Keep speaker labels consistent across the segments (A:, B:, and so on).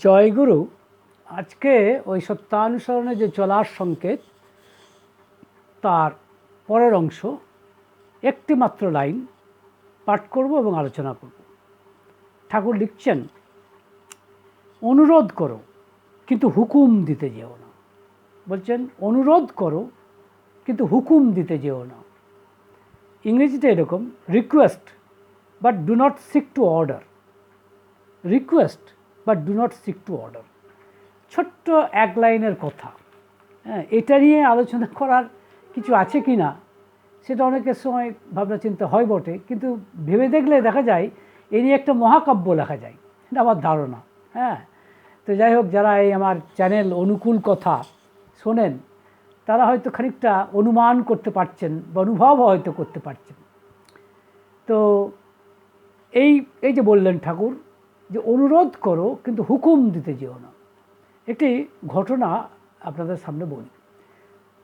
A: জয়গুরু। আজকে ওই সত্যানুসরণে যে চলার সংকেত তার পরের অংশ একটি মাত্র লাইন পাঠ করব এবং আলোচনা করব। ঠাকুর লিখছেন, অনুরোধ করো কিন্তু হুকুম দিতে যেও না। বলছেন অনুরোধ করো কিন্তু হুকুম দিতে যেও না। ইংরেজিতে এরকম, request but do not seek to order. Request but do not seek to order. ছোট্ট এক লাইনের কথা, হ্যাঁ, এটা নিয়ে আলোচনা করার কিছু আছে কি না সেটা অনেকের সময় ভাবনা চিন্তা হয় বটে, কিন্তু ভেবে দেখলে দেখা যায় এ নিয়ে একটা মহাকাব্য লেখা যায়, এটা আমার ধারণা। হ্যাঁ, তো যাই হোক, যারা এই আমার চ্যানেল অনুকূল কথা শোনেন তারা হয়তো খানিকটা অনুমান করতে পারছেন বা অনুভব হয়তো করতে পারছেন। তো এই এই যে বললেন ঠাকুর যে অনুরোধ করো কিন্তু হুকুম দিতে যেও না। একটি ঘটনা আপনাদের সামনে বলি।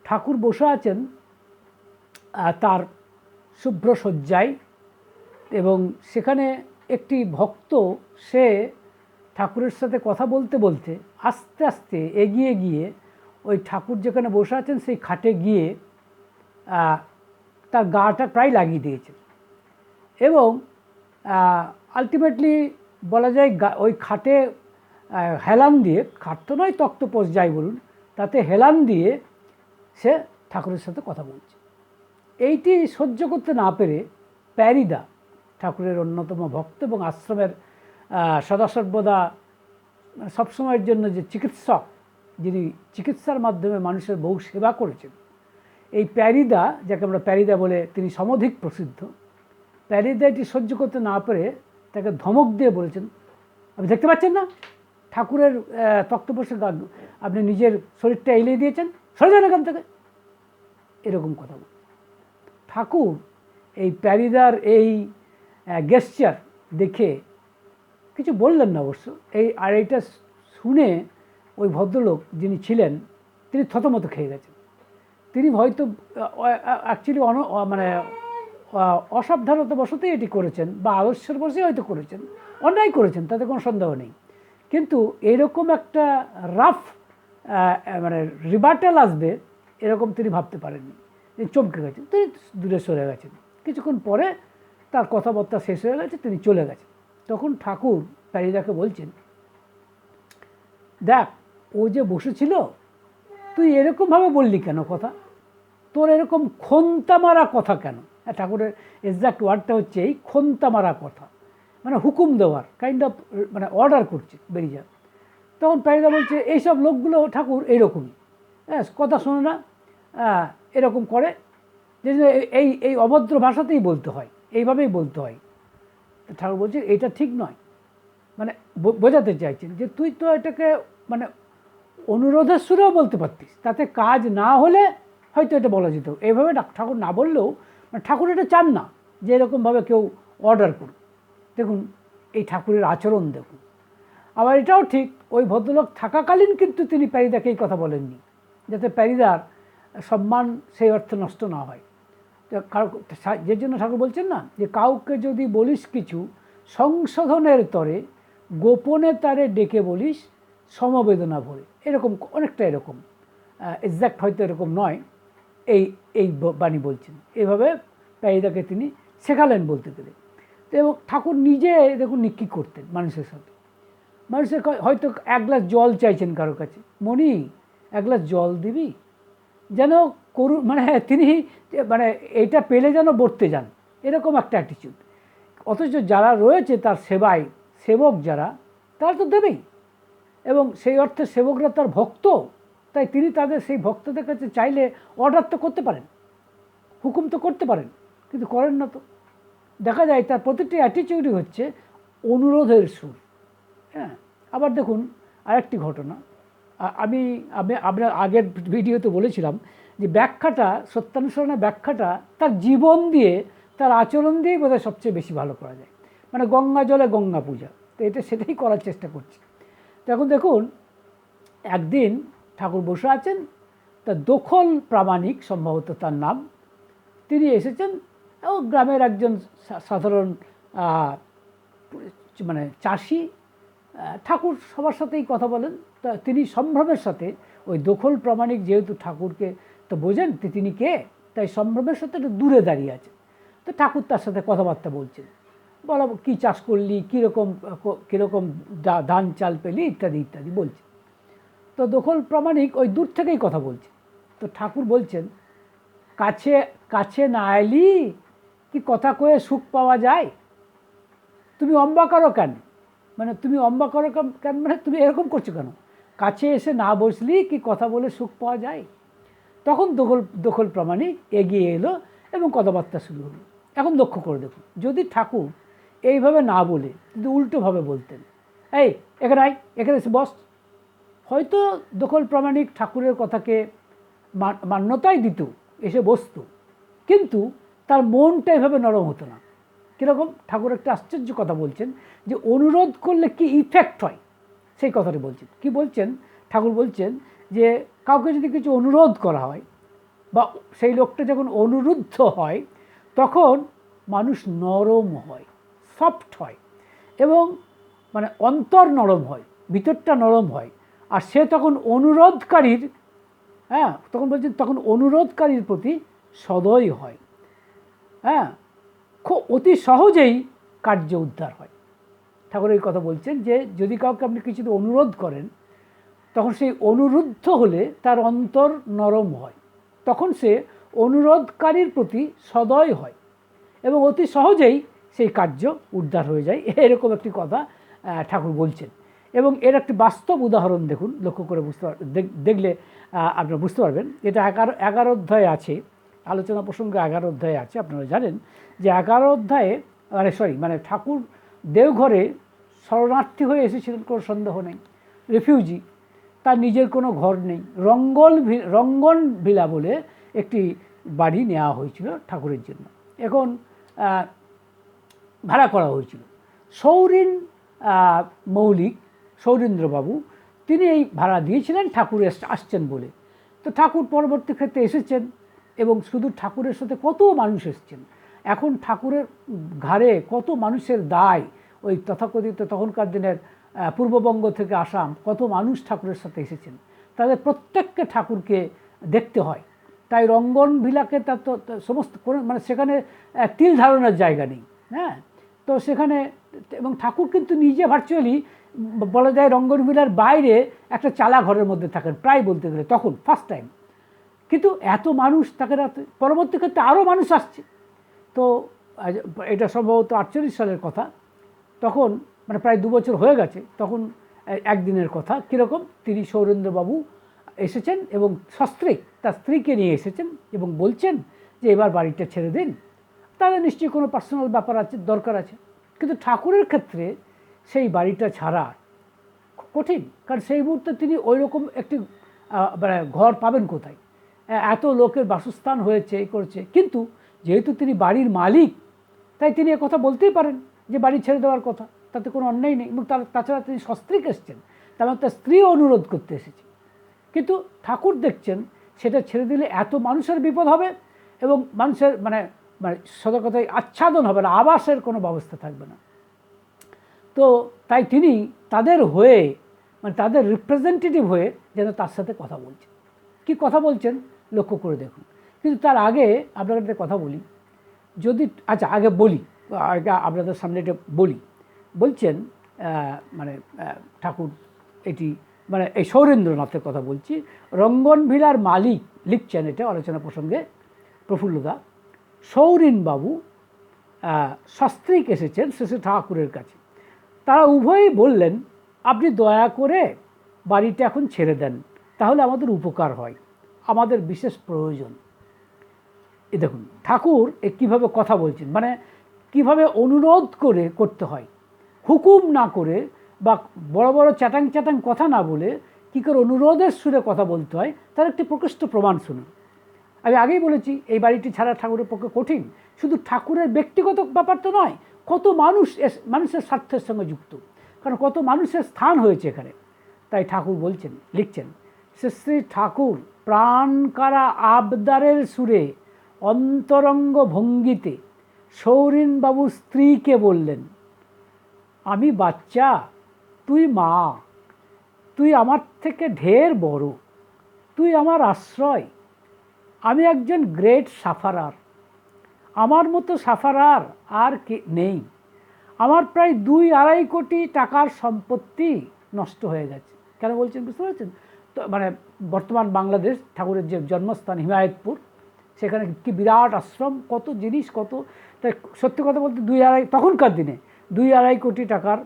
A: ঠাকুর বসে আছেন তার শুভ্র শয্যায়, এবং সেখানে একটি ভক্ত, সে ঠাকুরের সাথে কথা বলতে বলতে আস্তে আস্তে এগিয়ে গিয়ে ওই ঠাকুর যেখানে বসে আছেন সেই খাটে গিয়ে তার গাটা প্রায় লাগিয়ে দিয়েছেন, এবং আলটিমেটলি বলা যায় ওই খাটে হেলান দিয়ে, খাট তো নয় তক্তপোষ যাই বলুন, তাতে হেলান দিয়ে সে ঠাকুরের সাথে কথা বলছে। এইটি সহ্য করতে না পেরে প্যারিদা, ঠাকুরের অন্যতম ভক্ত এবং আশ্রমের সদাসর্বদা সবসময়ের জন্য যে চিকিৎসক, যিনি চিকিৎসার মাধ্যমে মানুষের বহু সেবা করেছেন, এই প্যারিদা, যাকে আমরা প্যারিদা বলে তিনি সমধিক প্রসিদ্ধ, প্যারিদা এটি সহ্য করতে না পেরে তাকে ধমক দিয়ে বলেছেন, আপনি দেখতে পাচ্ছেন না ঠাকুরের তক্তপোষে আপনি নিজের শরীরটা এলিয়ে দিয়েছেন, সরে যান এখান থেকে, এরকম কথা বল। ঠাকুর এই প্যারিদার এই গেস্টার দেখে কিছু বললেন না অবশ্য। আর এইটা শুনে ওই ভদ্রলোক যিনি ছিলেন তিনি থতমত খেয়ে গেছেন। তিনি হয়তো অ্যাকচুয়ালি মানে অসাবধানতাবশতই এটি করেছেন, বা আদর্শের বসে হয়তো করেছেন, অন্যায় করেছেন, তাতে কোনো সন্দেহ নেই। কিন্তু এরকম একটা রাফ মানে রিবার্টাল আসবে এরকম তিনি ভাবতে পারেননি। তিনি চমকে গেছেন, তিনি দূরে সরে গেছেন। কিছুক্ষণ পরে তার কথাবার্তা শেষ হয়ে গেছে, তিনি চলে গেছেন। তখন ঠাকুর প্যারিদাকে বলছেন, দেখ, ও যে বসেছিল, তুই এরকমভাবে বললি কেন কথা, তোর এরকম খোন্তা মারা কথা কেন? ঠাকুরের এক্সাক্ট ওয়ার্ডটা হচ্ছে এই খোন্তা মারা কথা, মানে হুকুম দেওয়ার কাইন্ড অফ, মানে অর্ডার করছে বেরিয়ে যা। তখন প্যারিদা বলছে, এইসব লোকগুলো ঠাকুর এইরকমই, হ্যাঁ, কথা শোনে না, এরকম করে, যে এই এই অভদ্র ভাষাতেই বলতে হয়, এইভাবেই বলতে হয়। ঠাকুর বলছে এটা ঠিক নয়, মানে বোঝাতে চাইছেন যে তুই তো এটাকে মানে অনুরোধের সুরেও বলতে পারতিস, তাতে কাজ না হলে হয়তো এটা বলা যেত। এইভাবে ঠাকুর না বললেও, মানে ঠাকুর এটা চান না যে এরকমভাবে কেউ অর্ডার করুক। দেখুন এই ঠাকুরের আচরণ দেখুন। আবার এটাও ঠিক, ওই ভদ্রলোক থাকাকালীন কিন্তু তিনি প্যারিদাকে এই কথা বলেননি, যাতে প্যারিদার সম্মান সেই অর্থে নষ্ট না হয়। যে জন্য ঠাকুর বলছেন না, যে কাউকে যদি বলিস কিছু সংশোধনের তরে, গোপনে তারে ডেকে বলিস সমবেদনা ভরে। এরকম অনেকটা এরকম, এক্স্যাক্ট হয়তো এরকম নয়, এই এই বাণী বলছেন। এভাবে প্যারিদাকে তিনি শেখালেন বলতে গেলে। তো এবং ঠাকুর নিজে দেখুন কী করতেন মানুষের সাথে। মানুষের হয়তো এক গ্লাস জল চাইছেন কারো কাছে, মনি এক গ্লাস জল দিবি, যেন করু, মানে তিনি মানে এইটা পেলে যেন বর্তে যান, এরকম একটা অ্যাটিচিউড। অথচ যারা রয়েছে তার সেবায়, সেবক যারা, তারা তো দেবেই, এবং সেই অর্থে সেবকরা তার ভক্ত, তাই তিনি তাদের সেই ভক্তদের কাছে চাইলে অর্ডার তো করতে পারেন, হুকুম তো করতে পারেন, কিন্তু করেন না। তো দেখা যায় তার প্রতিটি অ্যাটিচিউডই হচ্ছে অনুরোধের সুর। হ্যাঁ, আবার দেখুন আরেকটি ঘটনা, আমি আপনার আগের ভিডিওতে বলেছিলাম যে ব্যাখ্যাটা, সত্যানুসরণের ব্যাখ্যাটা তার জীবন দিয়ে, তার আচরণ দিয়েই বোধহয় সবচেয়ে বেশি ভালো করা যায়। মানে গঙ্গা জলে গঙ্গা পূজা, তো এটা সেটাই করার চেষ্টা করছি। তো এখন দেখুন, একদিন ঠাকুর বসে আছেন, তা দখল প্রামাণিক সম্ভবত তার নাম, তিনি এসেছেন, ও গ্রামের একজন সাধারণ মানে চাষি, ঠাকুর সবার সাথেই কথা বলেন। তা তিনি সম্ভ্রমের সাথে ওই দখল প্রামাণিক যেহেতু ঠাকুরকে তো বোঝেন তিনি কে, তাই সম্ভ্রমের সাথে একটু দূরে দাঁড়িয়ে আছে। তো ঠাকুর তার সাথে কথাবার্তা বলছেন, বলা কী চাষ করলি, কীরকম ধান চাল পেলি ইত্যাদি ইত্যাদি বলছে। তো দখল প্রামাণিক ওই দূর থেকেই কথা বলছে। তো ঠাকুর বলছেন, কাছে কাছে না এলি কি কথা কয়ে সুখ পাওয়া যায়? তুমি অম্বা করো কেন, মানে তুমি অম্বা করো কেন, মানে তুমি এরকম করছো কেন? কাছে এসে না বসলি কি কথা বলে সুখ পাওয়া যায়? তখন দখল প্রামাণিক এগিয়ে এলো এবং কথাবার্তা শুরু হলো। এখন লক্ষ্য করে দেখুন, যদি ঠাকুর এইভাবে না বলে যদি উল্টোভাবে বলতেন, এই এখানে আয়, এখানে এসে বস, হয়তো দখল প্রামাণিক ঠাকুরের কথাকে মান্যতাই দিত, এসে বসত, কিন্তু তার মনটা এভাবে নরম হতো না। কীরকম? ঠাকুর একটা আশ্চর্য কথা বলছেন যে অনুরোধ করলে কি ইফেক্ট হয়, সেই কথাটি বলছেন। কি বলছেন? ঠাকুর বলছেন যে কাউকে যদি কিছু অনুরোধ করা হয় বা সেই লোকটা যখন অনুরুদ্ধ হয় তখন মানুষ নরম হয়, সফট হয় এবং মানে অন্তর নরম হয়, ভিতরটা নরম হয়। আর সে তখন অনুরোধকারীর, তখন বলছেন তখন অনুরোধকারীর প্রতি সদয় হয়। খুব অতি সহজেই কার্য উদ্ধার হয়। ঠাকুর এই কথা বলছেন যে যদি কাউকে আপনি কিছু অনুরোধ করেন তখন সেই অনুরুদ্ধ হলে তার অন্তর নরম হয়, তখন সে অনুরোধকারীর প্রতি সদয় হয় এবং অতি সহজেই সেই কার্য উদ্ধার হয়ে যায়। এরকম একটি কথা ঠাকুর বলছেন। এবং এর একটি বাস্তব উদাহরণ দেখুন, লক্ষ্য করে দেখলে আপনারা বুঝতে পারবেন। এটা 11 অধ্যায়ে আছে, আলোচনা প্রসঙ্গে 11 অধ্যায়ে আছে। আপনারা জানেন যে 11 অধ্যায়ে মানে ঠাকুর দেওঘরে শরণার্থী হয়ে এসেছিলেন, কোনো সন্দেহ নেই, রিফিউজি, তার নিজের কোনো ঘর নেই। রঙ্গন ভিলা বলে একটি বাড়ি নেওয়া হয়েছিল ঠাকুরের জন্য, এখন ভাড়া করা হয়েছিল। সৌরীন্দ্রবাবু তিনি এই ভাড়া দিয়েছিলেন ঠাকুর আসছেন বলে। তো ঠাকুর পরবর্তী ক্ষেত্রে এসেছেন এবং শুধু ঠাকুরের সাথে কত মানুষ এসেছেন। এখন ঠাকুরের ঘাড়ে কত মানুষের দায়, ওই তথাকথিত তখনকার দিনের পূর্ববঙ্গ থেকে আসাম কত মানুষ ঠাকুরের সাথে এসেছেন, তাদের প্রত্যেককে ঠাকুরকে দেখতে হয়। তাই রঙ্গন ভিলাকে তার তো সমস্ত মানে সেখানে তিল ধারণার জায়গা নেই। তো সেখানে এবং ঠাকুর কিন্তু নিজে ভার্চুয়ালি বলা যায় রঙ্গন ভিলার বাইরে একটা চালা ঘরের মধ্যে থাকেন প্রায় বলতে গেলে, তখন ফার্স্ট টাইম। কিন্তু এত মানুষ তাকে, পরবর্তী ক্ষেত্রে আরও মানুষ আসছে। তো এটা সম্ভবত 48 সালের কথা, তখন মানে প্রায় 2 বছর হয়ে গেছে। তখন একদিনের কথা, কীরকম, তিনি সৌরেন্দ্রবাবু এসেছেন এবং সস্ত্রীক তার স্ত্রীকে নিয়ে এসেছেন এবং বলছেন যে এবার বাড়িটা ছেড়ে দিন, তাদের নিশ্চয়ই কোনো পার্সোনাল ব্যাপার আছে, দরকার আছে। কিন্তু ঠাকুরের ক্ষেত্রে সেই বাড়িটা ছাড়া কঠিন, কারণ সেই মুহূর্তে তিনি ওই রকম একটি ঘর পাবেন কোথায়? এত লোকের বাসস্থান হয়েছে, এই করছে, কিন্তু যেহেতু তিনি বাড়ির মালিক তাই তিনি কথা বলতেই পারেন যে বাড়ি ছেড়ে দেওয়ার কথা, তাতে কোনো অন্যায় নেই। এবং তাছাড়া তিনি সস্ত্রীক এসেছেন, তার তার স্ত্রী অনুরোধ করতে এসেছে। কিন্তু ঠাকুর দেখছেন সেটা ছেড়ে দিলে এত মানুষের বিপদ হবে এবং মানুষের মানে মানে সদা কথায় আচ্ছাদন হবে না, আবাসের কোনো ব্যবস্থা থাকবে না। তো তাই তিনি তাদের হয়ে মানে তাদের রিপ্রেজেন্টেটিভ হয়ে যেন তার সাথে কথা বলছেন। কি কথা বলছেন লক্ষ্য করে দেখুন। কিন্তু তার আগে আপনাদের একটা কথা বলি, যদি আগে বলি, আগে আপনাদের সামনে এটা বলছেন মানে ঠাকুর এটি মানে এই সৌরেন্দ্রনাথের কথা বলছি, রঙ্গন ভিলার মালিক লিখছেন এটা আলোচনা প্রসঙ্গে প্রফুল্লদা। সৌরিনবাবু সস্ত্রীক এসেছেন শেষে ঠাকুরের কাছে। তারা উভয়ই বললেন, আপনি দয়া করে বাড়িটা এখন ছেড়ে দেন, তাহলে আমাদের উপকার হয়, আমাদের বিশেষ প্রয়োজন। এই দেখুন ঠাকুর কীভাবে কথা বলছেন, মানে কিভাবে অনুরোধ করতে হয়, হুকুম না করে বা বড় বড় চ্যাটাং কথা না বলে কী করে অনুরোধের সুরে কথা বলতে হয় তার একটি প্রকৃষ্ট প্রমাণ শুনুন। আমি আগেই বলেছি এই বাড়িটি ছাড়া ঠাকুরের পক্ষে কঠিন। শুধু ঠাকুরের ব্যক্তিগত ব্যাপার তো নয়, কত মানুষের স্বার্থের সঙ্গে যুক্ত, কারণ কত মানুষের স্থান হয়েছে এখানে। তাই ঠাকুর লিখছেন, শ্রী ঠাকুর প্রাণকারা আবদারের সুরে অন্তরঙ্গ ভঙ্গিতে সৌরিনবাবুর স্ত্রীকে বললেন, আমি বাচ্চা, তুই মা, তুই আমার থেকে ঢের বড়, তুই আমার আশ্রয়। আমি একজন গ্রেট সাফারার, আমার মতো সাফারার আর কে নেই। আমার প্রায় 2-2.5 কোটি টাকার সম্পত্তি নষ্ট হয়ে গেছে। কেন বলছেন বুঝতে পারছেন তো? মানে বর্তমান বাংলাদেশ, ঠাকুরের যে জন্মস্থান হিমায়তপুর, সেখানে কি বিরাট আশ্রম, কত জিনিস, কত। তাই সত্যি কথা বলতে 2-2.5 তখনকার দিনে 2-2.5 কোটি টাকার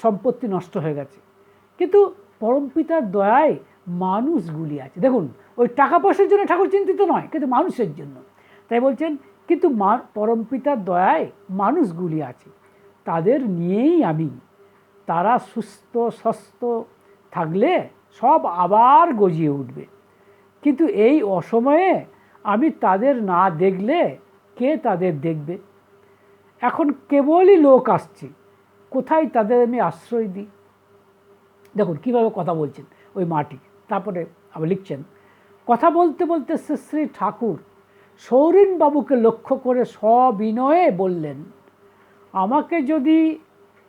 A: সম্পত্তি নষ্ট হয়ে গেছে। কিন্তু পরমপিতার দয়ায় মানুষগুলি আছে। দেখুন, ওই টাকা পয়সার জন্য ঠাকুর চিন্তিত নয়, কিন্তু মানুষের জন্য। তাই বলছেন কিন্তু পরমপিতার দয়ায় মানুষগুলি আছে, তাদের নিয়েই আমি। তারা সুস্থ স্বাস্থ্য থাকলে সব আবার গজিয়ে উঠবে, কিন্তু এই অসময়ে আমি তাদের না দেখলে কে তাদের দেখবে? এখন কেবলই লোক আসছে, কোথায় তাদের আমি আশ্রয় দিই? দেখুন কীভাবে কথা বলছেন ওই মাটি। তারপরে আবার লিখছেন, কথা বলতে বলতে শ্রী শ্রী ঠাকুর সৌরেনবাবুকে লক্ষ্য করে সবিনয়ে বললেন, আমাকে যদি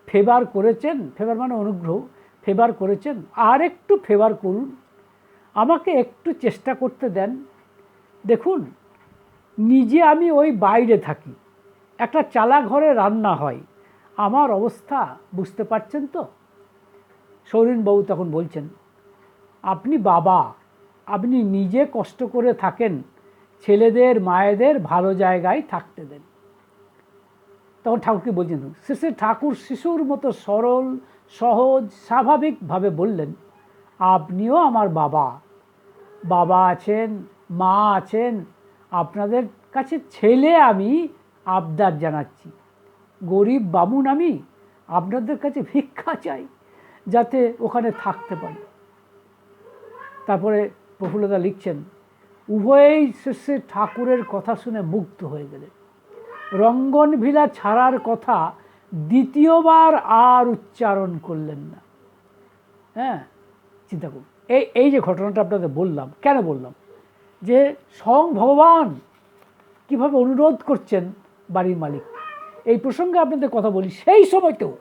A: ফেভার করেছেন, ফেভার মানে অনুগ্রহ, ফেভার করেছেন, আর একটু ফেভার করুন, আমাকে একটু চেষ্টা করতে দেন। দেখুন, নিজে আমি ওই বাইরে থাকি, একটা চালা ঘরে রান্না হয়, আমার অবস্থা বুঝতে পারছেন তো? সৌরেনবাবু তখন বলছেন, আপনি বাবা, আপনি নিজে কষ্ট করে থাকেন, ছেলেদের মায়েদের ভালো জায়গায় থাকতে দেন। তখন ঠাকুর কি বলছেন? শেষে ঠাকুর শিশুর মতো সরল সহজ স্বাভাবিকভাবে বললেন, আপনিও আমার বাবা, বাবা আছেন, মা আছেন, আপনাদের কাছে ছেলে আমি আবদার জানাচ্ছি, গরিব বামুন আমি, আপনাদের কাছে ভিক্ষা চাই, যাতে ওখানে থাকতে পারি। তারপরে প্রফুল্লদা লিখছেন, উভয়েই শেষে ঠাকুরের কথা শুনে মুগ্ধ হয়ে গেলেন। রঙ্গনভিলা ছাড়ার কথা দ্বিতীয়বার আর উচ্চারণ করলেন না। হ্যাঁ, চিন্তা করুন, এই যে ঘটনাটা আপনাদের বললাম, কেন বললাম? যে স্বয়ং ভগবান কীভাবে অনুরোধ করছেন বাড়ির মালিক। এই প্রসঙ্গে আপনাদের কথা বলি, সেই সময়তেও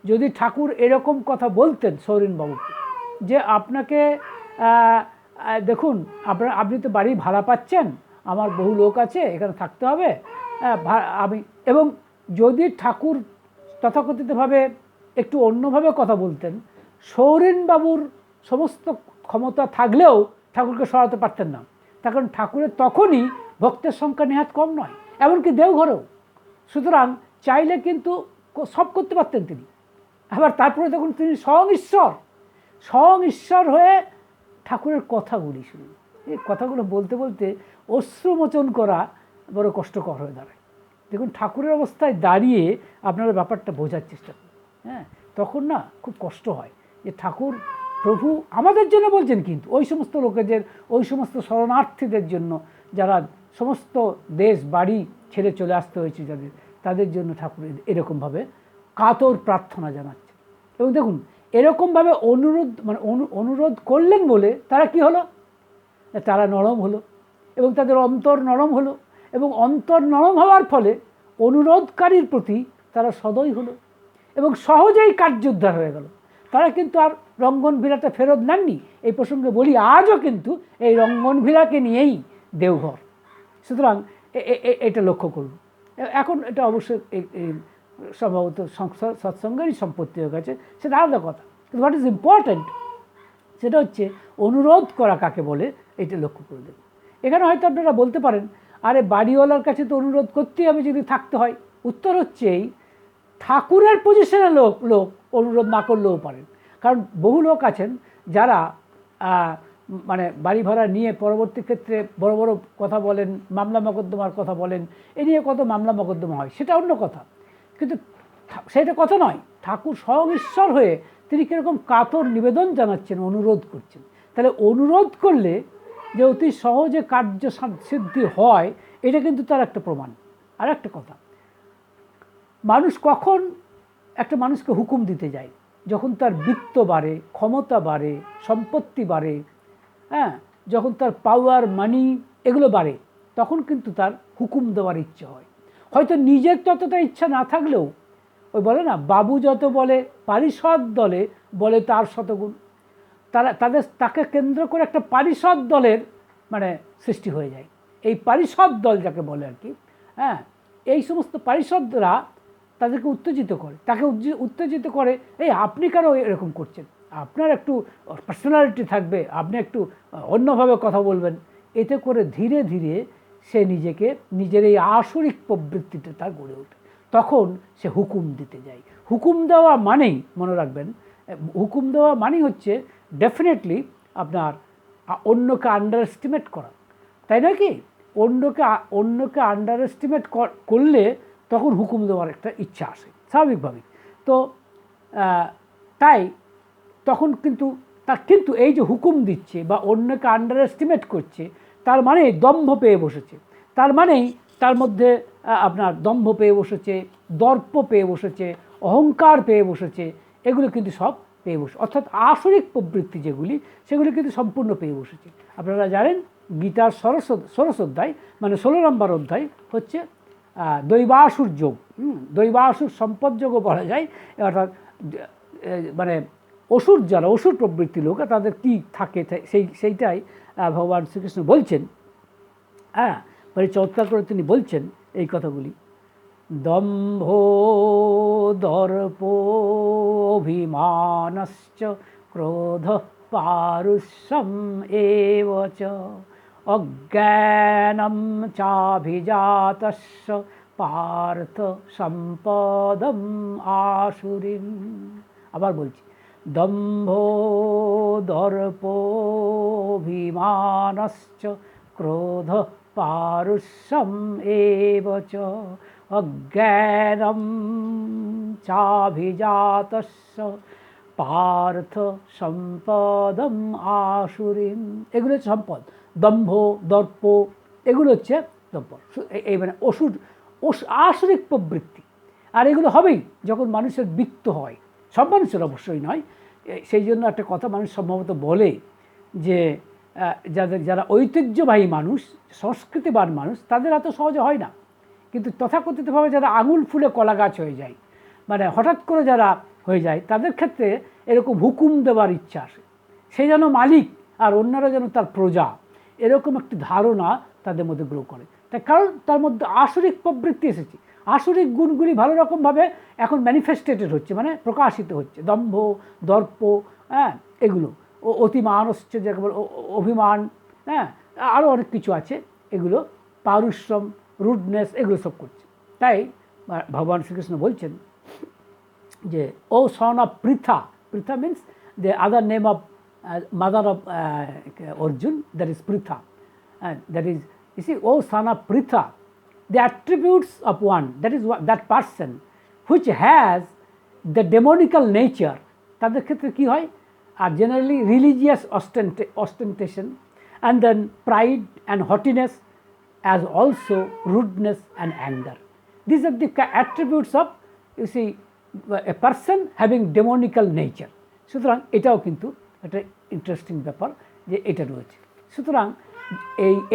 A: যদি ঠাকুর এরকম কথা বলতেন সৌরেনবাবুকে, যে আপনাকে দেখুন, আপনি তো বাড়ি ভাড়া পাচ্ছেন, আমার বহু লোক আছে, এখানে থাকতে হবে, আমি, এবং যদি ঠাকুর তথাকথিতভাবে একটু অন্যভাবে কথা বলতেন, সৌরেনবাবুর সমস্ত ক্ষমতা থাকলেও ঠাকুরকে সরাতে পারতেন না। তার কারণ ঠাকুরের তখনই ভক্তের সংখ্যা নেহাত কম নয়, এমনকি দেওঘরেও। সুতরাং চাইলে কিন্তু সব করতে পারতেন তিনি। আবার তারপরে তখন তিনি স্বয়ং ঈশ্বর হয়ে ঠাকুরের কথাগুলি শুনুন। এই কথাগুলো বলতে বলতে অশ্রুমোচন করা বড় কষ্টকর হয়ে দাঁড়ায়। দেখুন, ঠাকুরের অবস্থায় দাঁড়িয়ে আপনারা ব্যাপারটা বোঝার চেষ্টা করুন। হ্যাঁ, তখন না খুব কষ্ট হয় যে ঠাকুর প্রভু আমাদের জন্য বলছেন, কিন্তু ওই সমস্ত লোকেদের, ওই সমস্ত শরণার্থীদের জন্য, যারা সমস্ত দেশ বাড়ি ছেড়ে চলে আসতে হয়েছে যাদের, তাদের জন্য ঠাকুর এরকমভাবে কাতর প্রার্থনা জানাচ্ছে। এবং দেখুন, এরকমভাবে অনুরোধ করলেন বলে তারা কি হলো? তারা নরম হলো, এবং তাদের অন্তর নরম হলো, এবং অন্তর নরম হওয়ার ফলে অনুরোধকারীর প্রতি তারা সদয় হলো, এবং সহজেই কার্যোদ্ধার হয়ে গেল। তারা কিন্তু আর রঙ্গনভিলাটা ফেরত নেননি। এই প্রসঙ্গে বলি, আজও কিন্তু এই রঙ্গনভিলাকে নিয়েই দেওঘর। সুতরাং এটা লক্ষ্য করুন। এখন এটা অবশ্যই সম্ভবত সৎসঙ্গেরই সম্পত্তি হয়ে গেছে, সেটা আলাদা কথা। কিন্তু হোয়াট ইজ ইম্পর্ট্যান্ট সেটা হচ্ছে অনুরোধ করা কাকে বলে, এটা লক্ষ্য করে দেবেন। এখানে হয়তো আপনারা বলতে পারেন, আরে বাড়িওয়ালার কাছে তো অনুরোধ করতেই হবে যদি থাকতে হয়। উত্তর হচ্ছে এই, ঠাকুরের পজিশনে লোক অনুরোধ না করলেও পারেন। কারণ বহু লোক আছেন যারা মানে বাড়ি ভাড়া নিয়ে পরবর্তী ক্ষেত্রে বড় বড় কথা বলেন, মামলা মকদ্দমার কথা বলেন, এ নিয়ে কত মামলা মকদ্দমা হয়, সেটা অন্য কথা। কিন্তু সেটা কথা নয়, ঠাকুর স্বয়ং ঈশ্বর হয়ে তিনি কীরকম কাতর নিবেদন জানাচ্ছেন, অনুরোধ করছেন। তাহলে অনুরোধ করলে যে অতি সহজে কার্য সিদ্ধি হয়, এটা কিন্তু তার একটা প্রমাণ। আর একটা কথা, মানুষ কখন একটা মানুষকে হুকুম দিতে যায়? যখন তার বিত্ত বাড়ে, ক্ষমতা বাড়ে, সম্পত্তি বাড়ে, হ্যাঁ, যখন তার পাওয়ার, মানি এগুলো বাড়ে, তখন কিন্তু তার হুকুম দেওয়ার ইচ্ছে হয়। হয়তো নিজের ততটা ইচ্ছা না থাকলেও ওই বলে না, বাবু যত বলে পারিষদ দলে বলে তার শতগুণ। তাকে কেন্দ্র করে একটা পারিষদ দলের মানে সৃষ্টি হয়ে যায়। এই পারিষদ দল যাকে বলে আর কি, হ্যাঁ, এই সমস্ত পারিষদরা তাদেরকে উত্তেজিত করে, তাকে উত্তেজিত করে, এই আপনি কেন এরকম করছেন, আপনার একটু পার্সোনালিটি থাকবে, আপনি একটু অন্যভাবে কথা বলবেন। এতে করে ধীরে ধীরে সে নিজের এই আসরিক প্রবৃত্তিটা তার গড়ে ওঠে। তখন সে হুকুম দিতে যায়। হুকুম দেওয়া মানেই, মনে রাখবেন, হুকুম দেওয়া মানেই হচ্ছে ডেফিনেটলি আপনার অন্যকে আন্ডার এস্টিমেট করা, তাই নয় কি? অন্যকে আন্ডার এস্টিমেট করলে তখন হুকুম দেওয়ার একটা ইচ্ছা আসে স্বাভাবিকভাবেই। তো তাই তখন কিন্তু এই যে হুকুম দিচ্ছে বা অন্যকে আন্ডার এস্টিমেট করছে, তার মানে দম্ভ পেয়ে বসেছে, তার মানেই তার মধ্যে আপনার দম্ভ পেয়ে বসেছে, দর্প পেয়ে বসেছে, অহংকার পেয়ে বসেছে, এগুলো কিন্তু সব পেয়ে বসে, অর্থাৎ আসরিক প্রবৃত্তি যেগুলি সেগুলি কিন্তু সম্পূর্ণ পেয়ে বসেছে। আপনারা জানেন গীতার ষোড়শ অধ্যায় মানে 16 নম্বর অধ্যায় হচ্ছে দৈবাসুর যোগ, দৈবাসুর সম্পদ যোগও বলা যায়। অর্থাৎ মানে অসুর প্রবৃত্তি লোক তাদের কি থাকে সেইটাই ভগবান শ্রীকৃষ্ণ বলছেন। হ্যাঁ, মানে চমৎকার করে তিনি বলছেন এই কথাগুলি। দম্ভ দর্পোভিমানশ্চ ক্রোধ পারুষ্যম এব চ অজ্ঞানম চাভিজাতস্য পার্থ সম্পদম আসুরিম। আবার বলছি, দম্ভ দর্পোভিমানশ্চ ক্রোধ পারুষ্যম এব চ অজ্ঞানম চাভিজাতস্য পার্থ সম্পদম আসুরিম। এগুলো হচ্ছে সম্পদ, দম্ভ, দর্প, এগুলো হচ্ছে দম্ভ, এই মানে আসরিক প্রবৃত্তি। আর এগুলো হবেই যখন মানুষের বৃত্ত হয়, সব মানুষের অবশ্যই নয়। সেই জন্য একটা কথা মানুষ সম্ভবত বলে যে যারা ঐতিহ্যবাহী মানুষ, সংস্কৃতিবান মানুষ, তাদের এত সহজে হয় না। কিন্তু তথাকথিতভাবে যারা আঙুল ফুলে কলা গাছ হয়ে যায়, মানে হঠাৎ করে যারা হয়ে যায়, তাদের ক্ষেত্রে এরকম হুকুম দেওয়ার ইচ্ছা আসে, সে যেন মালিক আর অন্যরা যেন তার প্রজা, এরকম একটি ধারণা তাদের মধ্যে গ্রো করে। তাই কারণ তার মধ্যে আসরিক প্রবৃত্তি এসেছে, আসরিক গুণগুলি ভালো রকমভাবে এখন ম্যানিফেস্টেটেড হচ্ছে, মানে প্রকাশিত হচ্ছে। দম্ভ, দর্প, হ্যাঁ, এগুলো অতিমান হচ্ছে, যাকে বলে অভিমান, হ্যাঁ, আরও অনেক কিছু আছে, এগুলো পারুশ্রম, রুডনেস, এগুলো সব করছে। তাই ভগবান শ্রীকৃষ্ণ বলছেন যে O son of Pritha, Pritha means the other name of mother of Arjun, that is Pritha, that is, you see, O son of Pritha, the attributes of one, that is that person which has the demonical nature, তাদের ক্ষেত্রে কি হয়? আর generally religious ostentation, and then pride and haughtiness, as also rudeness and anger. These are the attributes of, you see, a person having demonical nature. সুতরাং এটাও কিন্তু একটা interesting ব্যাপার যে এটা রয়েছে। সুতরাং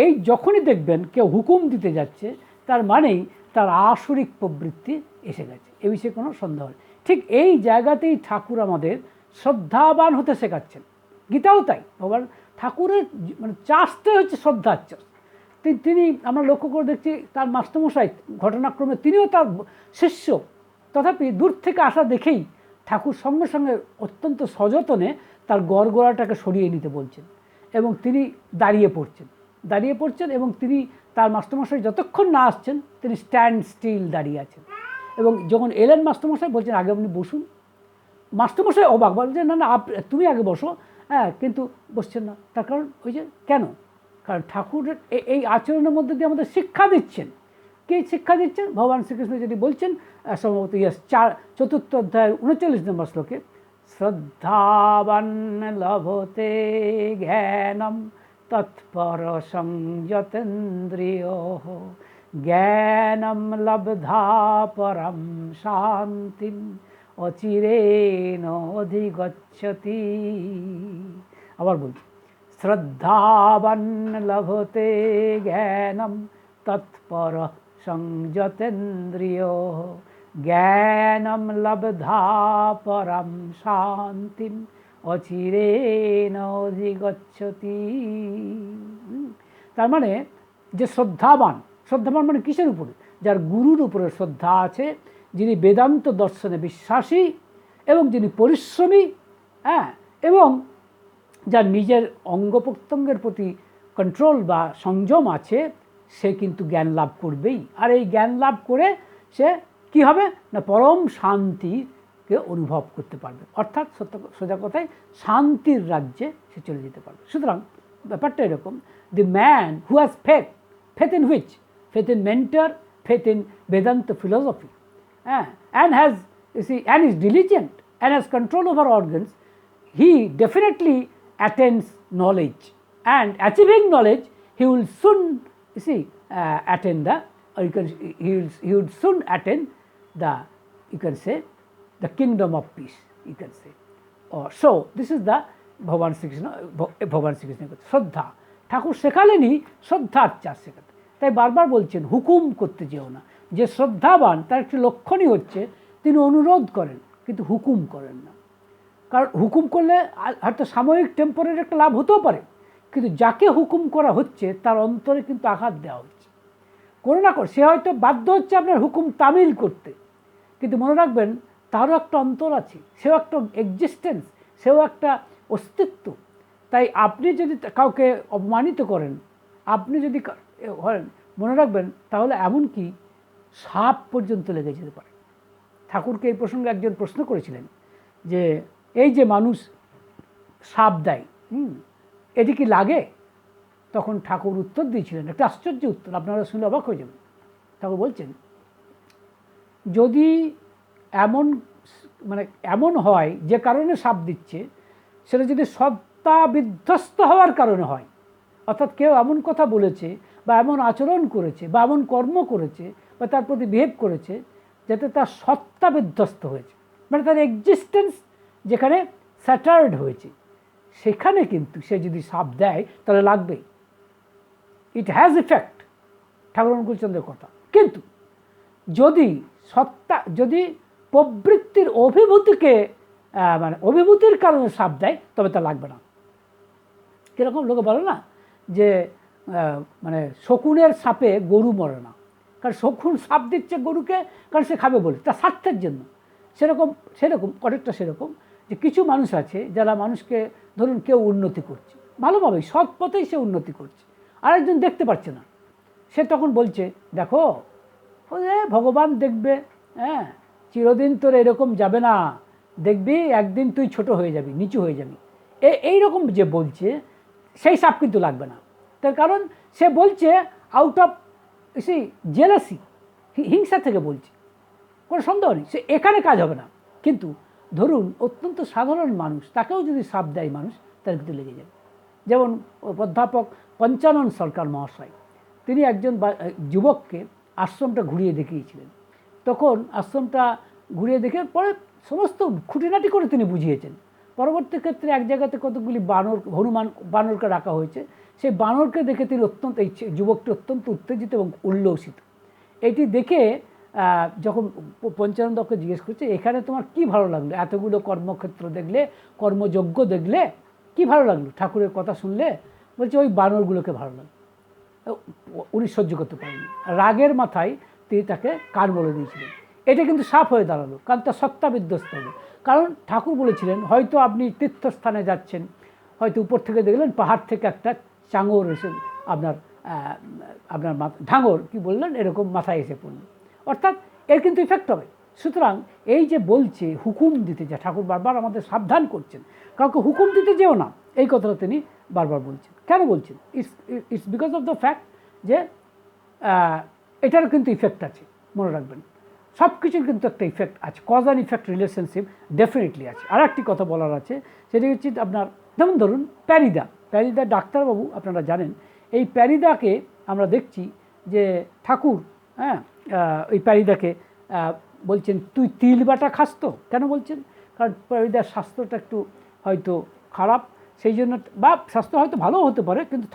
A: এই যখনই দেখবেন কেউ হুকুম দিতে যাচ্ছে, তার মানেই তার আসরিক প্রবৃত্তি এসে গেছে, এ বিষয়ে কোনো সন্দেহ নেই। ঠিক এই জায়গাতেই ঠাকুর আমাদের শ্রদ্ধাবান হতে শেখাচ্ছেন। গীতাও তাই, ভগবান ঠাকুরের মানে চাষটাই হচ্ছে শ্রদ্ধার চাষ। তিনি আমরা লক্ষ্য করে দেখছি তার মাস্টারমশাই ঘটনাক্রমে তিনিও তার শিষ্য, তথাপি দূর থেকে আসা দেখেই ঠাকুর সঙ্গে সঙ্গে অত্যন্ত সযত্নে তার গড়গড়াটাকে সরিয়ে নিতে বলছেন এবং তিনি দাঁড়িয়ে পড়ছেন এবং তিনি তার মাস্টারমশাই যতক্ষণ না আসছেন তিনি স্ট্যান্ড স্টিল দাঁড়িয়ে আছেন। এবং যখন এলেন মাস্টারমশাই বলছেন আগে আপনি বসুন, মাস্টারমশাই অবাক, বলছেন না না তুমি আগে বসো, হ্যাঁ, কিন্তু বসছেন না। তার কারণ ওই যে কেন, কারণ ঠাকুরের এই আচরণের মধ্যে দিয়ে আমাদের শিক্ষা দিচ্ছেন। কে শিক্ষা দিচ্ছেন? ভগবান শ্রীকৃষ্ণ যেটি বলছেন সম্ভবত চতুর্থ অধ্যায়ের 39 নম্বর শ্লোকে, শ্রদ্ধাবান লভতে জ্ঞানম তৎপর সংযতেন্দ্রিয় জ্ঞানম লব্ধা পরম শান্তিম অচিরেণ অধিগচ্ছতি। আবার বলছি, শ্রদ্ধাবান লভতে জ্ঞানম তৎপর সংযতেন্দ্রিয় জ্ঞানম লব্ধা পরম শান্তিম অচিরেণ অধিগচ্ছতি। তার মানে যে শ্রদ্ধাবান, শ্রদ্ধাবান মানে কিসের উপরে? যার গুরুর উপরে শ্রদ্ধা আছে, যিনি বেদান্ত দর্শনে বিশ্বাসী এবং যিনি পরিশ্রমী, হ্যাঁ, এবং যার নিজের অঙ্গ প্রত্যঙ্গের প্রতি কন্ট্রোল বা সংযম আছে, সে কিন্তু জ্ঞান লাভ করবেই। আর এই জ্ঞান লাভ করে সে কি হবে না, পরম শান্তিকে অনুভব করতে পারবে, অর্থাৎ সোজা কথায় শান্তির রাজ্যে সে চলে যেতে পারবে। সুতরাং ব্যাপারটা এরকম, the man who has faith, faith in which? Faith in mentor, faith in Vedanta philosophy, and has, you see, and is diligent and has control over organs, he definitely attains knowledge, and achieving knowledge he will soon, you see, attain the, or he would soon attain the, you can say, the kingdom of peace, you can say. So this is the ভগবান শ্রীকৃষ্ণ শ্রদ্ধা। ঠাকুর শেখালেনই শ্রদ্ধার চার শেখাতে, তাই বারবার বলছেন হুকুম করতে যেও না। যে শ্রদ্ধাবান তার একটি লক্ষণই হচ্ছে তিনি অনুরোধ করেন কিন্তু হুকুম করেন না। কারণ হুকুম করলে হয়তো সাময়িক টেম্পোরারি একটা লাভ হতেও পারে, কিন্তু যাকে হুকুম করা হচ্ছে তার অন্তরে কিন্তু আঘাত দেওয়া হচ্ছে। কোনো না করে সে হয়তো বাধ্য হচ্ছে আপনার হুকুম তামিল করতে, কিন্তু মনে রাখবেন তারও একটা অন্তর আছে, সেও একটা এক্সিস্টেন্স, সেও একটা অস্তিত্ব। তাই আপনি যদি কাউকে অপমানিত করেন, আপনি যদি করেন, মনে রাখবেন তাহলে এমনকি সাপ পর্যন্ত লেগে যেতে পারে। ঠাকুরকে এই প্রসঙ্গে একজন প্রশ্ন করেছিলেন যে এই যে মানুষ সাপ দেয়, এটি কি লাগে? তখন ঠাকুর উত্তর দিয়েছিলেন, একটা আশ্চর্য উত্তর, আপনারা শুনে অবাক হয়ে যাবেন। ঠাকুর বলছেন, যদি এমন হয় যে কারণে সাপ দিচ্ছে, সেটা যদি সত্তা বিধ্বস্ত হওয়ার কারণে হয়, অর্থাৎ কেউ এমন কথা বলেছে বা এমন আচরণ করেছে বা এমন কর্ম করেছে বা তার প্রতি বিহেভ করেছে যাতে তার সত্তা বিধ্বস্ত হয়েছে, মানে তার এক্সিস্টেন্স যেখানে স্যাটার্ড হয়েছে, সেখানে কিন্তু সে যদি সাপ দেয় তাহলে লাগবেই। ইট হ্যাজ ইফেক্ট, ঠাকুর অনুকূলচন্দ্রের কথা। কিন্তু যদি প্রবৃত্তির অভিভূতিকে অভিভূতির কারণে সাপ দেয় তবে তা লাগবে না। কীরকম লোকে বলে না যে শকুনের সাপে গরু মরে না, কারণ শকুন সাপ দিচ্ছে গরুকে, কারণ সে খাবে বলে, তার স্বার্থের জন্য। সেরকম অনেকটা সেরকম যে কিছু মানুষ আছে যারা মানুষকে, ধরুন কেউ উন্নতি করছে ভালোভাবেই, সৎ পথেই সে উন্নতি করছে, আরেকজন দেখতে পাচ্ছে না, সে তখন বলছে দেখো ভগবান দেখবে, হ্যাঁ চিরদিন তোর এরকম যাবে না, দেখবি একদিন তুই ছোট হয়ে যাবি, নিচু হয়ে যাবি, এইরকম যে বলছে, সেই সাপ কিন্তু লাগবে না। তার কারণ সে বলছে আউট অফ জেলাসি, হিংসা থেকে বলছে, কোনো সন্দেহ নেই, সে এখানে কাজ হবে না। কিন্তু ধরুন অত্যন্ত সাধারণ মানুষ, তাকেও যদি সাপ দেয় মানুষ, তার কিন্তু লেগে যাবে। যেমন অধ্যাপক পঞ্চানন সরকার মহাশয়, তিনি একজন যুবককে আশ্রমটা ঘুরিয়ে দেখিয়েছিলেন। তখন আশ্রমটা ঘুরিয়ে দেখে পরে সমস্ত খুঁটিনাটি করে তিনি বুঝিয়েছেন। পরবর্তী ক্ষেত্রে এক জায়গাতে কতগুলি বানরকে রাখা হয়েছে, সেই বানরকে দেখে তিনি এই যুবকটি অত্যন্ত উত্তেজিত এবং উল্লসিত। এটি দেখে যখন পঞ্চানন দত্তকে জিজ্ঞেস করছে, এখানে তোমার কি ভালো লাগলো? এতগুলো কর্মক্ষেত্র দেখলে, কর্মযজ্ঞ দেখলে, কি ভালো লাগলো? ঠাকুরের কথা শুনলে? বলছে ওই বানরগুলোকে ভালো লাগলো। উনি সহ্য করতে পারেননি, রাগের মাথায় তিনি তাকে কান বলে দিয়েছিলেন। এটা কিন্তু সাপ হয়ে দাঁড়ালো, কারণ তার সত্তা বিধ্বস্ত হলো। কারণ ঠাকুর বলেছিলেন, হয়তো আপনি তীর্থস্থানে যাচ্ছেন, হয়তো উপর থেকে দেখলেন পাহাড় থেকে একটা চাঙর এসে আপনার ঢাঙর কি বললেন এরকম মাথায় এসে পড়ল, অর্থাৎ এর কিন্তু ইফেক্ট হবে। সুতরাং এই যে বলছে হুকুম দিতে যা, ঠাকুর বারবার আমাদের সাবধান করছেন, কাউকে হুকুম দিতে যেও না, এই কথাটা তিনি বারবার বলছেন। কেন বলছেন? It's because of the fact যে এটার কিন্তু ইফেক্ট আছে, মনে রাখবেন সব কিছুর কিন্তু একটা ইফেক্ট আছে, cause and effect relationship definitely আছে। আর একটি কথা বলার আছে, সেটি হচ্ছে আপনার ধরুন প্যারিদা ডাক্তারবাবু, আপনারা জানেন এই প্যারিদাকে আমরা দেখছি যে ঠাকুর, ওই প্যারিদাকে বলছেন তুই তিল বাটা খাস তো। কেন বলছেন? কারণ প্যারিদার স্বাস্থ্যটা একটু হয়তো খারাপ, সেই জন্য, বা স্বাস্থ্য হয়তো ভালো হতে পারে, কিন্তু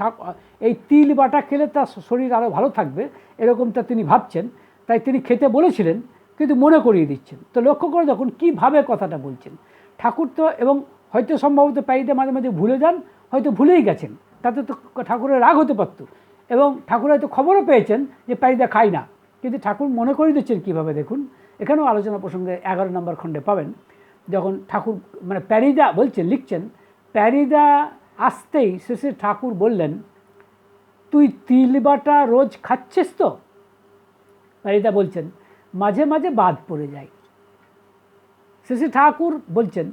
A: এই তিল বাটা খেলে তার শরীর আরও ভালো থাকবে এরকমটা তিনি ভাবছেন, তাই তিনি খেতে বলেছিলেন। কিন্তু মনে করিয়ে দিচ্ছেন। তো লক্ষ্য করে দেখুন কীভাবে কথাটা বলছেন ঠাকুর। তো এবং হয়তো সম্ভবত প্যারিদা মাঝে মাঝে ভুলে যান, হয়তো ভুলেই গেছেন, তাতে তো ঠাকুরের রাগ হতে পারত, এবং ঠাকুর হয়তো খবরও পেয়েছেন যে প্যারিদা খায় না, কিন্তু ঠাকুর মনে করিয়ে দিচ্ছেন কীভাবে দেখুন। এখানেও আলোচনা প্রসঙ্গে 11 নম্বর খণ্ডে পাবেন, যখন ঠাকুর মানে প্যারিদা বলছেন, লিখছেন, প্যারিদা আসতেই শেষে ঠাকুর বললেন, তুই তিল বাটা রোজ খাচ্ছিস তো? প্যারিদা বলছেন, মাঝে মাঝে বাদ পড়ে যায়। শেষে ঠাকুর বলছেন,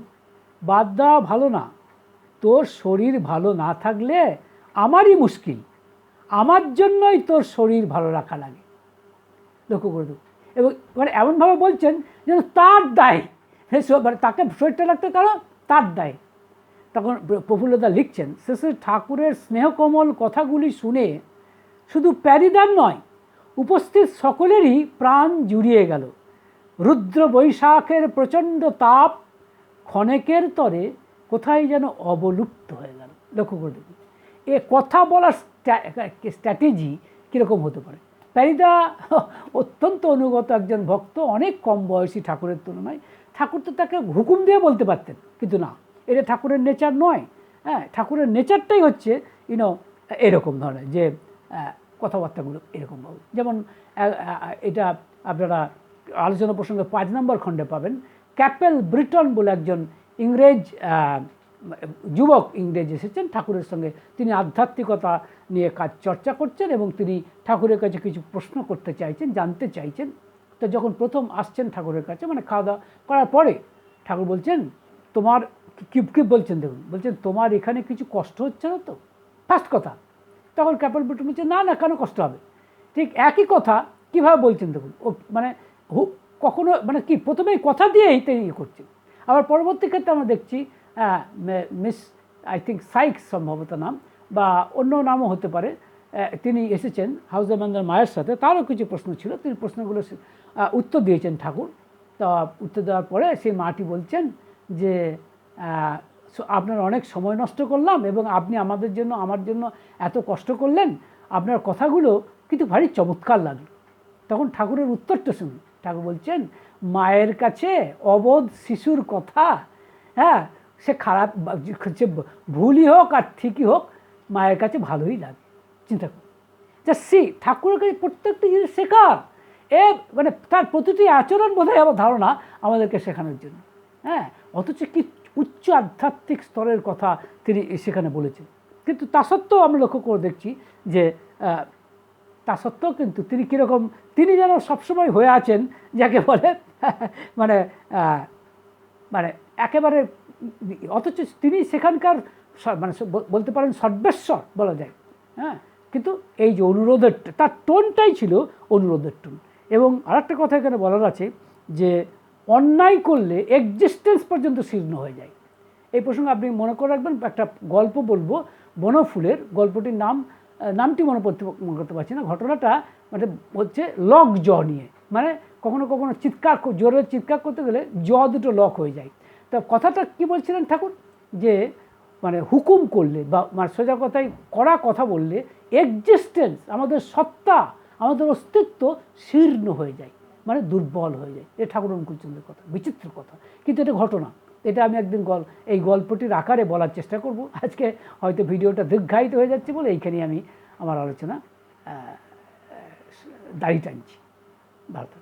A: বাদ দেওয়া ভালো না, তোর শরীর ভালো না থাকলে আমারই মুশকিল, আমার জন্যই তোর শরীর ভালো রাখা লাগে। লক্ষ্য করে দেব। এবং মানে এমনভাবে বলছেন যেন তার দায়, মানে তাকে শরীরটা রাখতে কারণ তার দায়। তখন প্রফুল্লদা লিখছেন, শেষে ঠাকুরের স্নেহকমল কথাগুলি শুনে শুধু প্যারিদার নয়, উপস্থিত সকলেরই প্রাণ জুড়িয়ে গেল। রুদ্র বৈশাখের প্রচণ্ড তাপ ক্ষণেকের তরে কোথায় যেন অবলুপ্ত হয়ে গেল। লক্ষ্য করে দেখুন এ কথা বলার স্ট্র্যাটেজি কীরকম হতে পারে। প্যারিদা অত্যন্ত অনুগত একজন ভক্ত, অনেক কম বয়সী ঠাকুরের তুলনায়। ঠাকুর তো তাকে হুকুম দিয়ে বলতে পারতেন, কিন্তু না, এটা ঠাকুরের নেচার নয়। হ্যাঁ, ঠাকুরের নেচারটাই হচ্ছে এরকম ধরনের, যে কথাবার্তাগুলো এরকমভাবে। যেমন এটা আপনারা আলোচনা প্রসঙ্গে 5 নম্বর খণ্ডে পাবেন। ক্যাপেল ব্রিটন বলে একজন ইংরেজ যুবক ইংরেজ এসেছেন ঠাকুরের সঙ্গে, তিনি আধ্যাত্মিকতা নিয়ে কাজ চর্চা করছেন এবং তিনি ঠাকুরের কাছে কিছু প্রশ্ন করতে চাইছেন, জানতে চাইছেন। তো যখন প্রথম আসছেন ঠাকুরের কাছে, মানে খাওয়া দাওয়া করার পরে, ঠাকুর বলছেন, তোমার কি বলছেন দেখুন, বলছেন, তোমার এখানে কিছু কষ্ট হচ্ছে না তো? ফার্স্ট কথা। তখন ক্যাপেল ব্রিটন বলছে, না না, কেন কষ্ট হবে? ঠিক একই কথা কীভাবে বলছেন দেখুন। ও মানে কখনো মানে কি প্রথমেই কথা দিয়েই তিনি করছেন। আবার পরবর্তী ক্ষেত্রে আমরা দেখছি মিস আই থিঙ্ক সাইক্স সম্ভবত নাম, বা অন্য নামও হতে পারে, তিনি এসেছেন হাউজামান্দার মায়ের সাথে, তারও কিছু প্রশ্ন ছিল, তিনি প্রশ্নগুলো উত্তর দিয়েছেন ঠাকুর। তা উত্তর দেওয়ার পরে সেই মাটি বলছেন যে আপনার অনেক সময় নষ্ট করলাম এবং আপনি আমাদের জন্য, আমার জন্য এত কষ্ট করলেন, আপনার কথাগুলো কিন্তু ভারী চমৎকার লাগলো। তখন ঠাকুরের উত্তরটা শুনুন। ঠাকুর বলছেন, মায়ের কাছে অবোধ শিশুর কথা, হ্যাঁ, সে খারাপ, সে ভুলই হোক আর ঠিকই হোক, মায়ের কাছে ভালোই লাগে। চিন্তা করুন, যা ঠাকুরের কাছে প্রত্যেকটি জিনিস শেখার, মানে তার প্রতিটি আচরণ বোধহয় আমার ধারণা আমাদেরকে শেখানোর জন্য। হ্যাঁ, অথচ কি উচ্চ আধ্যাত্মিক স্তরের কথা তিনি সেখানে বলেছেন। কিন্তু তা সত্ত্বেও আমরা লক্ষ্য করে দেখছি যে তা সত্ত্বেও কিন্তু তিনি কীরকম, তিনি যেন সবসময় হয়ে আছেন যাকে বলে মানে মানে একেবারে, অথচ তিনি সেখানকার মানে বলতে পারেন সর্বেশ্বর বলা যায়। হ্যাঁ, কিন্তু এই যে অনুরোধের, তার টোনটাই ছিল অনুরোধের টোন। এবং আরেকটা কথা এখানে বলার আছে যে অন্যায় করলে এক্সিস্টেন্স পর্যন্ত শীর্ণ হয়ে যায়। এই প্রসঙ্গে আপনি মনে করে রাখবেন, একটা গল্প বলবো বনফুলের। গল্পটির নামটি মনে করতে পারছি না। ঘটনাটা মানে হচ্ছে লক জ নিয়ে, মানে কখনো কখনো জোরে চিৎকার করতে গেলে দুটো লক হয়ে যায়। তো কথাটা কি বলছিলেন ঠাকুর, যে মানে হুকুম করলে বা মানে সোজা কথায় কড়া কথা বললে এক্সিস্টেন্স, আমাদের সত্তা, আমাদের অস্তিত্ব শীর্ণ হয়ে যায়, মানে দুর্বল হয়ে যায়। এটা ঠাকুর অনুকূলচন্দ্রের কথা, বিচিত্র কথা, কিন্তু এটা ঘটনা। এটা আমি একদিন এই গল্পটির আকারে বলার চেষ্টা করব। আজকে হয়তো ভিডিওটা দীর্ঘায়িত হয়ে যাচ্ছে বলে এইখানেই আমি আমার আলোচনা দাড়ি টানছি। ভালো।